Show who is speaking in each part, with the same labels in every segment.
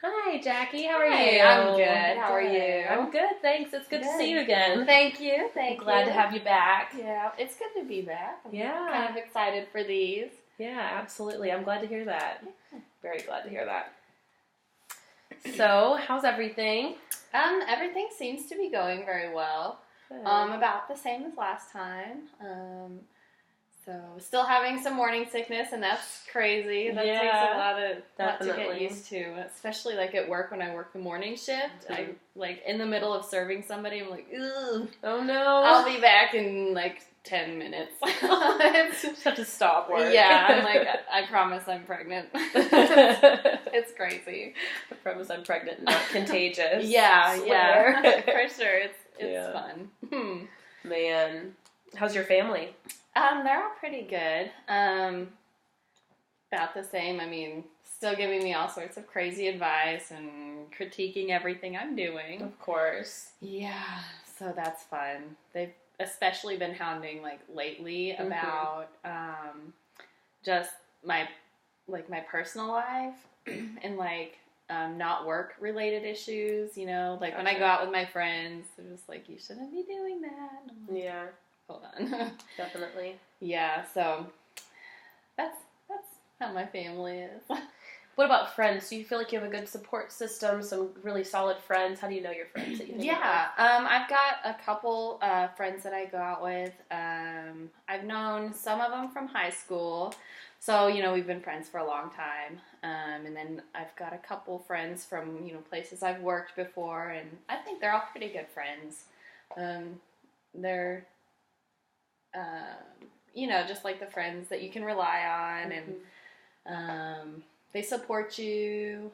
Speaker 1: Hi, Jackie. How are
Speaker 2: Hey,
Speaker 1: you?
Speaker 2: I'm good. How are you?
Speaker 1: I'm good, thanks. It's good to see you again.
Speaker 2: Thank you.
Speaker 1: I'm glad to have you back.
Speaker 2: Yeah, it's good to be back. I'm
Speaker 1: Yeah.
Speaker 2: kind of excited for these.
Speaker 1: Yeah, absolutely. I'm glad to hear that. Very glad to hear that. So, how's everything?
Speaker 2: Everything seems to be going very well.
Speaker 1: Good.
Speaker 2: About the same as last time. So still having some morning sickness, and that's crazy. That takes a lot to get used to, especially like at work when I work the morning shift. I like in the middle of serving somebody, I'm like, ugh.
Speaker 1: Oh no.
Speaker 2: I'll be back in like 10 minutes.
Speaker 1: Just have to stop work.
Speaker 2: Yeah, I'm like, I promise I'm pregnant. It's crazy.
Speaker 1: I promise I'm pregnant and not contagious.
Speaker 2: Yeah,
Speaker 1: Swear.
Speaker 2: yeah, for sure. It's fun.
Speaker 1: Man, how's your family?
Speaker 2: They're all pretty good. About the same. I mean, still giving me all sorts of crazy advice and critiquing everything I'm doing.
Speaker 1: Of course.
Speaker 2: Yeah, so that's fun. They've especially been hounding like lately about just my personal life and like not work related issues, you know, like when I go out with my friends, they're just like, you shouldn't be doing that. And I'm like,
Speaker 1: Yeah.
Speaker 2: hold on.
Speaker 1: Definitely.
Speaker 2: Yeah, so that's how my family is.
Speaker 1: What about friends? Do you feel like you have a good support system, some really solid friends? How do you know your friends that you hang out with?
Speaker 2: I've got a couple friends that I go out with. I've known some of them from high school, so, you know, we've been friends for a long time. And then I've got a couple friends from, you know, places I've worked before, and I think they're all pretty good friends. They're, you know, just like the friends that you can rely on, and they support you,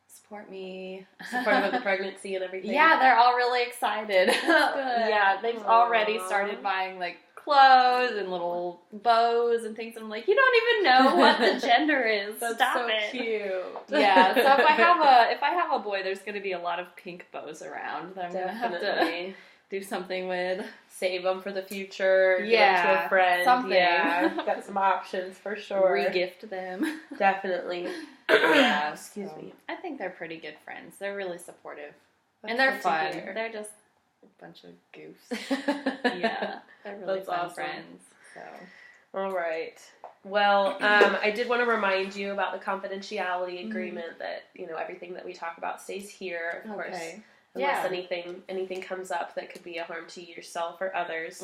Speaker 2: support me.
Speaker 1: Supportive of the pregnancy and everything.
Speaker 2: Yeah, they're all really excited.
Speaker 1: That's good.
Speaker 2: Yeah, they've already started buying like clothes and little bows and things. And I'm like, you don't even know what the gender is.
Speaker 1: That's
Speaker 2: Stop
Speaker 1: so
Speaker 2: it.
Speaker 1: cute.
Speaker 2: Yeah, so if I have a boy, there's going to be a lot of pink bows around that I'm going to have to do something with.
Speaker 1: Save them for the future.
Speaker 2: Yeah,
Speaker 1: give them to a friend.
Speaker 2: something.
Speaker 1: Yeah, got some options for sure.
Speaker 2: Regift them.
Speaker 1: Definitely.
Speaker 2: Yeah,
Speaker 1: Excuse me.
Speaker 2: I think they're pretty good friends. They're really supportive.
Speaker 1: That's
Speaker 2: And they're
Speaker 1: good to
Speaker 2: fun.
Speaker 1: hear.
Speaker 2: They're just a bunch of goofs. Yeah, they're really
Speaker 1: That's
Speaker 2: fun
Speaker 1: awesome.
Speaker 2: friends. So.
Speaker 1: All right. Well, I did want to remind you about the confidentiality agreement that, you know, everything that we talk about stays here, of course. Unless anything comes up that could be a harm to yourself or others.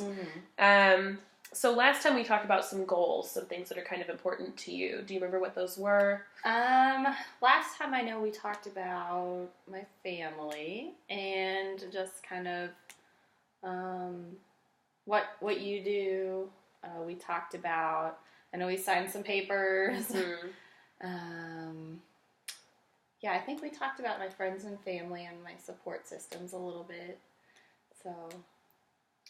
Speaker 1: So last time we talked about some goals, some things that are kind of important to you. Do you remember what those were?
Speaker 2: Last time I know we talked about my family and just kind of what you do. We talked about, I know we signed some papers. Yeah, I think we talked about my friends and family and my support systems a little bit. So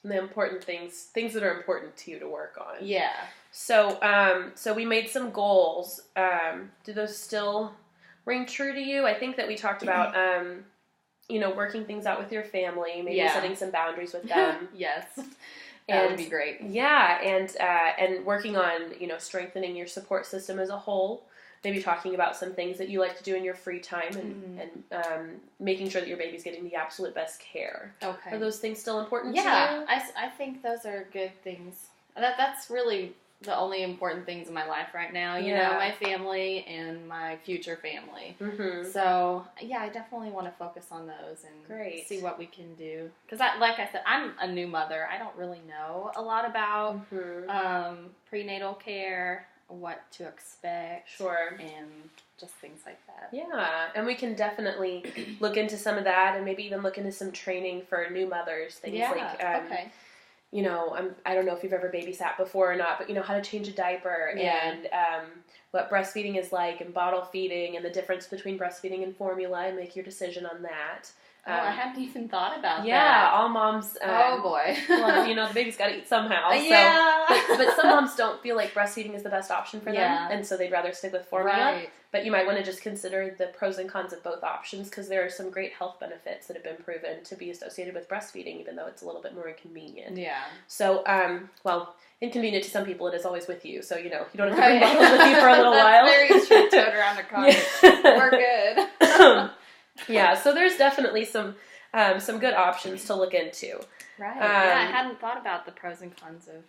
Speaker 1: the important things that are important to you to work on.
Speaker 2: Yeah.
Speaker 1: So, so we made some goals. Do those still ring true to you? I think that we talked about, you know, working things out with your family, maybe setting some boundaries with them.
Speaker 2: Yes. That would be great.
Speaker 1: Yeah, and working on, you know, strengthening your support system as a whole. Maybe talking about some things that you like to do in your free time and making sure that your baby's getting the absolute best care.
Speaker 2: Okay.
Speaker 1: Are those things still important to you?
Speaker 2: Yeah, I think those are good things. That's really the only important things in my life right now. You know, my family and my future family. So, yeah, I definitely want to focus on those and see what we can do. Because, like I said, I'm a new mother. I don't really know a lot about prenatal care, what to expect. And just things like that.
Speaker 1: Yeah, and we can definitely look into some of that and maybe even look into some training for new mothers. Things like, you know, I don't know if you've ever babysat before or not, but you know, how to change a diaper and what breastfeeding is like and bottle feeding and the difference between breastfeeding and formula and make your decision on that.
Speaker 2: I hadn't even thought about that.
Speaker 1: Yeah, all moms.
Speaker 2: Oh boy.
Speaker 1: Well, you know, the baby's got to eat somehow.
Speaker 2: Yeah.
Speaker 1: So, but some moms don't feel like breastfeeding is the best option for them, and so they'd rather stick with formula.
Speaker 2: Right.
Speaker 1: But you might want to just consider the pros and cons of both options, because there are some great health benefits that have been proven to be associated with breastfeeding, even though it's a little bit more inconvenient.
Speaker 2: Yeah.
Speaker 1: So, well, inconvenient to some people, it is always with you. So, you don't have to bring bottles with you for a little while.
Speaker 2: Very easy to tote around the car. We're good.
Speaker 1: Yeah, so there's definitely some good options to look into.
Speaker 2: Right. I hadn't thought about the pros and cons
Speaker 1: of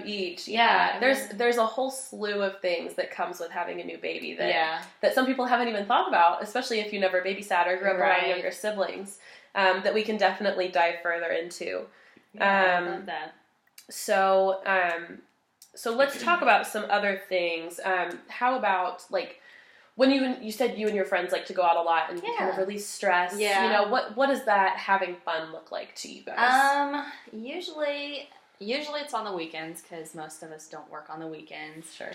Speaker 1: each. Yeah. There's a whole slew of things that comes with having a new baby that some people haven't even thought about, especially if you never babysat or grew up around younger siblings, that we can definitely dive further into.
Speaker 2: Yeah, I love that.
Speaker 1: So let's talk about some other things. How about, like, when you said you and your friends like to go out a lot and kind of release stress.
Speaker 2: Yeah.
Speaker 1: What does that having fun look like to you guys?
Speaker 2: Usually it's on the weekends, because most of us don't work on the weekends.
Speaker 1: Sure.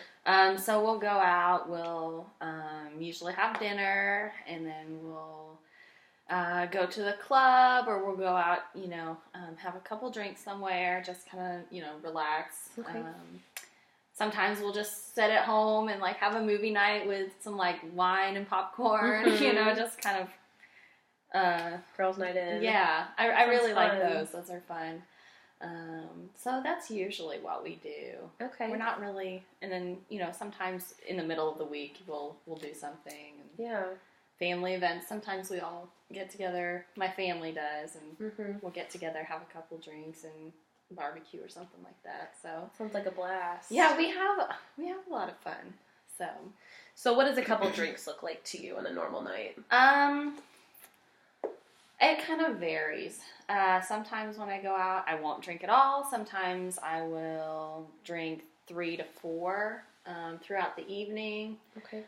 Speaker 2: So we'll go out. We'll usually have dinner, and then we'll go to the club, or we'll go out. Have a couple drinks somewhere, just kind of relax.
Speaker 1: Okay.
Speaker 2: Sometimes we'll just sit at home and like have a movie night with some like wine and popcorn. Just kind of
Speaker 1: girls' night in.
Speaker 2: Yeah, I really like those. Those are fun. So that's usually what we do.
Speaker 1: Okay.
Speaker 2: We're not really, and then sometimes in the middle of the week we'll do something.
Speaker 1: Yeah.
Speaker 2: Family events. Sometimes we all get together. My family does, and we'll get together, have a couple drinks, and barbecue or something like that. So
Speaker 1: sounds like a blast.
Speaker 2: Yeah, we have a lot of fun.
Speaker 1: So what does a couple drinks look like to you on a normal night?
Speaker 2: It kind of varies. Sometimes when I go out, I won't drink at all. Sometimes I will drink 3 to 4 throughout the evening.
Speaker 1: Okay.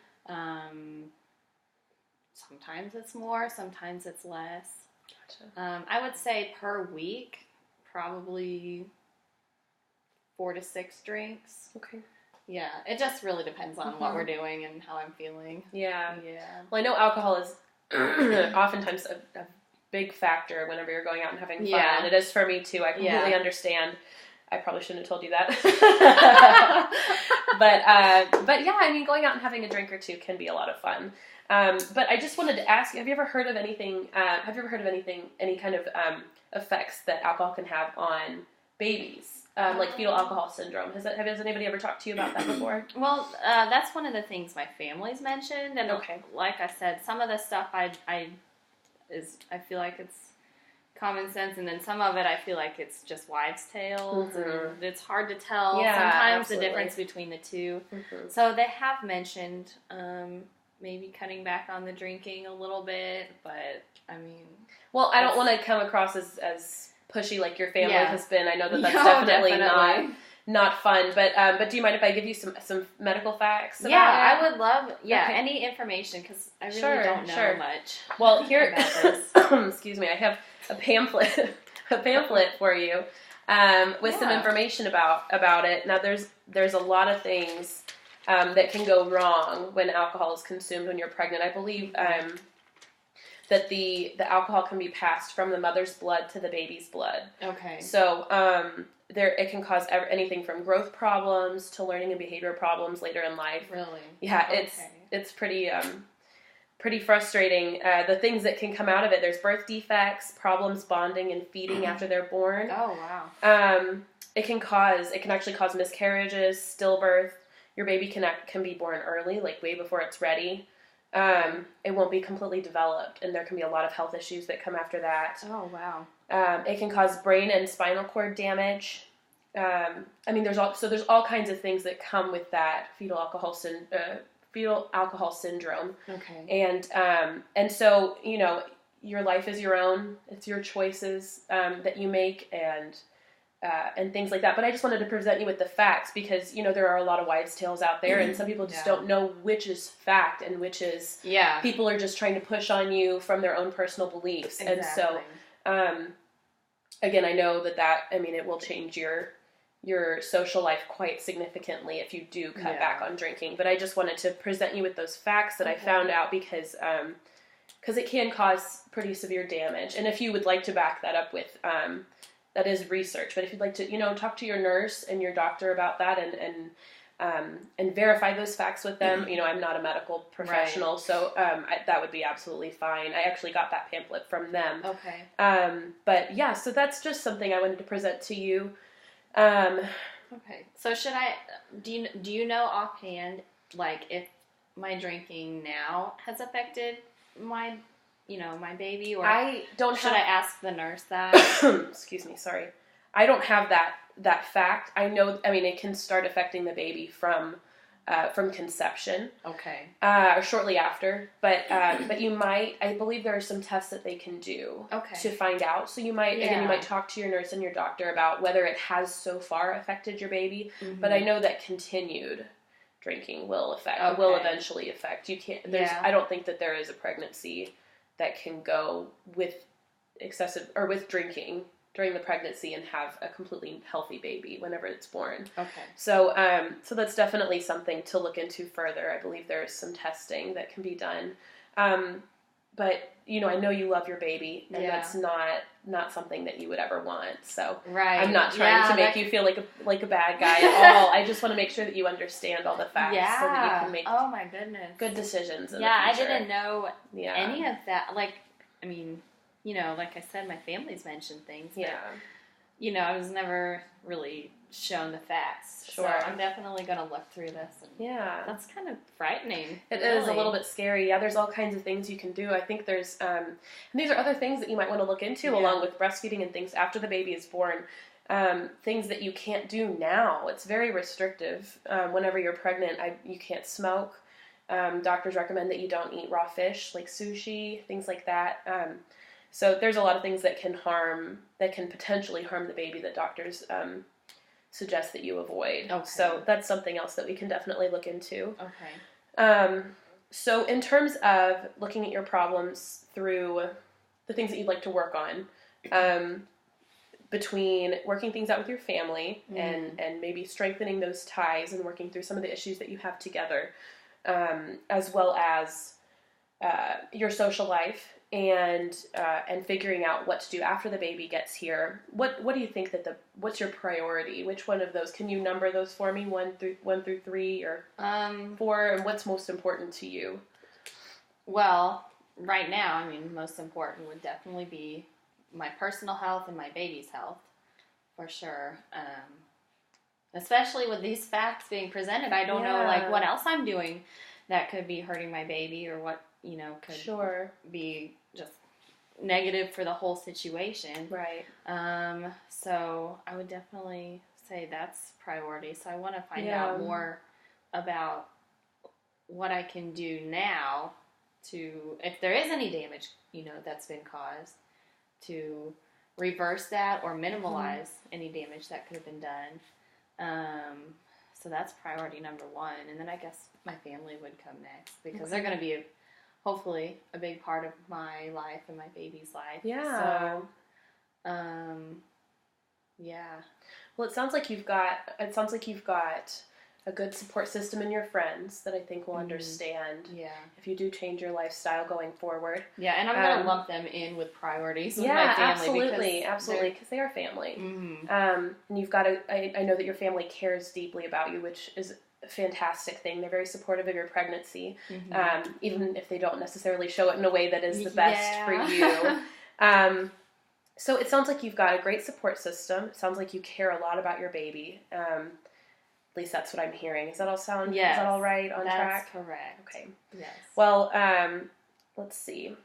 Speaker 2: Sometimes it's more, sometimes it's less.
Speaker 1: Gotcha.
Speaker 2: I would say per week, probably 4 to 6 drinks.
Speaker 1: Okay.
Speaker 2: Yeah, it just really depends on what we're doing and how I'm feeling.
Speaker 1: Yeah.
Speaker 2: Yeah.
Speaker 1: Well, I know alcohol is oftentimes a big factor whenever you're going out and having fun.
Speaker 2: Yeah.
Speaker 1: And it is for me too. I completely understand. I probably shouldn't have told you that. But yeah, I mean, going out and having a drink or two can be a lot of fun. But I just wanted to ask you, have you ever heard of anything, any kind of effects that alcohol can have on babies? Like fetal alcohol syndrome. Has anybody ever talked to you about that before?
Speaker 2: Well, that's one of the things my family's mentioned. And like I said, some of the stuff I feel like it's common sense, and then some of it I feel like it's just wives' tales, and it's hard to tell sometimes the difference between the two. So they have mentioned maybe cutting back on the drinking a little bit, but I mean...
Speaker 1: Well, I don't want to come across as pushy like your family has been. I know that's definitely not fun, but do you mind if I give you some medical facts about it?
Speaker 2: I would love any information, because I really don't know much.
Speaker 1: Well, here, excuse me, I have a pamphlet for you with some information about it. Now, there's a lot of things that can go wrong when alcohol is consumed when you're pregnant. I believe that the alcohol can be passed from the mother's blood to the baby's blood. Okay. So it can cause anything from growth problems to learning and behavior problems later in life.
Speaker 2: Really?
Speaker 1: Yeah, it's pretty frustrating. The things that can come out of it, there's birth defects, problems bonding and feeding after they're born.
Speaker 2: Oh, wow.
Speaker 1: It can actually cause miscarriages, stillbirth. Your baby can be born early, like way before it's ready. It won't be completely developed, and there can be a lot of health issues that come after that.
Speaker 2: Oh, wow.
Speaker 1: It can cause brain and spinal cord damage. I mean, there's all kinds of things that come with that fetal alcohol syndrome.
Speaker 2: Okay.
Speaker 1: And so, your life is your own. It's your choices that you make, and things like that. But I just wanted to present you with the facts, because there are a lot of wives' tales out there, and some people just don't know which is fact and which is people are just trying to push on you from their own personal beliefs. Exactly. And so again, I know that it will change your social life quite significantly if you do cut back on drinking. But I just wanted to present you with those facts that I found out, because it can cause pretty severe damage. And if you would like to back that up with that is research, but if you'd like to, talk to your nurse and your doctor about that, and verify those facts with them. You know, I'm not a medical professional, so that would be absolutely fine. I actually got that pamphlet from them.
Speaker 2: Okay.
Speaker 1: But yeah, so that's just something I wanted to present to you.
Speaker 2: Okay. So do you know offhand, like, if my drinking now has affected my baby, or
Speaker 1: I don't
Speaker 2: should I ask the nurse that?
Speaker 1: Excuse me, sorry. I don't have that fact. I know, I mean, it can start affecting the baby from conception.
Speaker 2: Okay.
Speaker 1: Or shortly after, but you might, I believe there are some tests that they can do to find out. So you might, again, you might talk to your nurse and your doctor about whether it has so far affected your baby, but I know that continued drinking will eventually affect. You can't, I don't think that there is a pregnancy that can go with excessive, or with drinking during the pregnancy and have a completely healthy baby whenever it's born.
Speaker 2: Okay.
Speaker 1: So that's definitely something to look into further. I believe there's some testing that can be done. But, you know, I know you love your baby, and that's not something that you would ever want. So I'm not trying to make you feel like a bad guy at all. I just want to make sure that you understand all the facts so that you can make good decisions in the future.
Speaker 2: I didn't know any of that. Like, I mean, you know, like I said, my family's mentioned things. But, you know, I was never really shown the facts.
Speaker 1: Sure.
Speaker 2: So I'm definitely going to look through this. And that's kind of frightening.
Speaker 1: It is a little bit scary. Yeah, there's all kinds of things you can do. I think there's, and these are other things that you might want to look into along with breastfeeding and things after the baby is born. Things that you can't do now. It's very restrictive. Whenever you're pregnant, you can't smoke. Doctors recommend that you don't eat raw fish, like sushi, things like that. So there's a lot of things that can potentially harm the baby that doctors suggest that you avoid.
Speaker 2: Okay.
Speaker 1: So that's something else that we can definitely look into.
Speaker 2: Okay.
Speaker 1: So in terms of looking at your problems through the things that you'd like to work on, between working things out with your family and maybe strengthening those ties and working through some of the issues that you have together, as well as your social life, and figuring out what to do after the baby gets here. What do you think what's your priority? Which one of those? Can you number those for me? 1 through 3 or 4? And what's most important to you?
Speaker 2: Well, right now, I mean, most important would definitely be my personal health and my baby's health, for sure. Especially with these facts being presented, I don't know, like, what else I'm doing that could be hurting my baby, or what, you know, could be just negative for the whole situation.
Speaker 1: Right.
Speaker 2: So I would definitely say that's priority. So I want to find out more about what I can do now to, if there is any damage, you know, that's been caused, to reverse that or minimize any damage that could have been done. So that's priority number 1. And then I guess my family would come next, because they're going to be hopefully a big part of my life and my baby's life.
Speaker 1: Yeah.
Speaker 2: So,
Speaker 1: Well, it sounds like you've got a good support system in your friends that I think will understand if you do change your lifestyle going forward.
Speaker 2: Yeah, and I'm going to lump them in with priorities with my family.
Speaker 1: Absolutely, because they are family. And you've got I know that your family cares deeply about you, which is a fantastic thing. They're very supportive of your pregnancy, even if they don't necessarily show it in a way that is the best for you. So it sounds like you've got a great support system. It sounds like you care a lot about your baby. At least that's what I'm hearing. Does that all sound? Is that all right on track?
Speaker 2: That's correct.
Speaker 1: Okay.
Speaker 2: Yes.
Speaker 1: Well, let's see.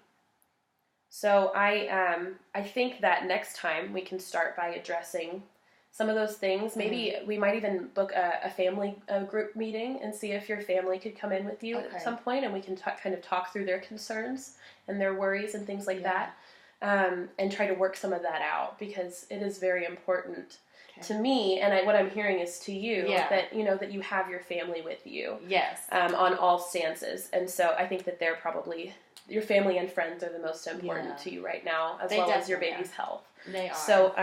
Speaker 1: So I think that next time we can start by addressing some of those things. Maybe we might even book a family group meeting and see if your family could come in with you at some point, and we can kind of talk through their concerns and their worries and things like that, and try to work some of that out, because it is very important to me, and what I'm hearing is to you, that you know that you have your family with you.
Speaker 2: Yes.
Speaker 1: On all stances, and so I think that they're probably, your family and friends are the most important to you right now, as well as your baby's health.
Speaker 2: They are.
Speaker 1: So,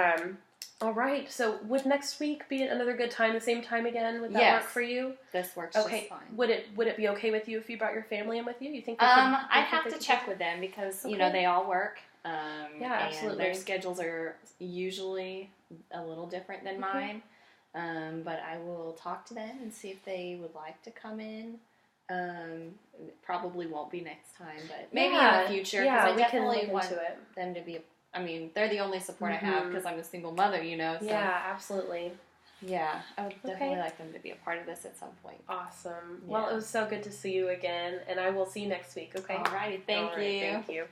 Speaker 1: all right. So would next week be another good time, the same time again? Would that work for you?
Speaker 2: This works just fine.
Speaker 1: Would it be okay with you if you brought your family in with you? You think?
Speaker 2: I'd have to check with them, because you know they all work.
Speaker 1: Absolutely.
Speaker 2: And their schedules are usually a little different than mine. But I will talk to them and see if they would like to come in. Probably won't be next time, but maybe in the future.
Speaker 1: Yeah,
Speaker 2: I definitely want them to be. They're the only support I have because I'm a single mother, So.
Speaker 1: Yeah, absolutely.
Speaker 2: Yeah, I would definitely like them to be a part of this at some point.
Speaker 1: Awesome. Yeah. Well, it was so good to see you again, and I will see you next week, okay?
Speaker 2: Alrighty, thank you.
Speaker 1: Thank you.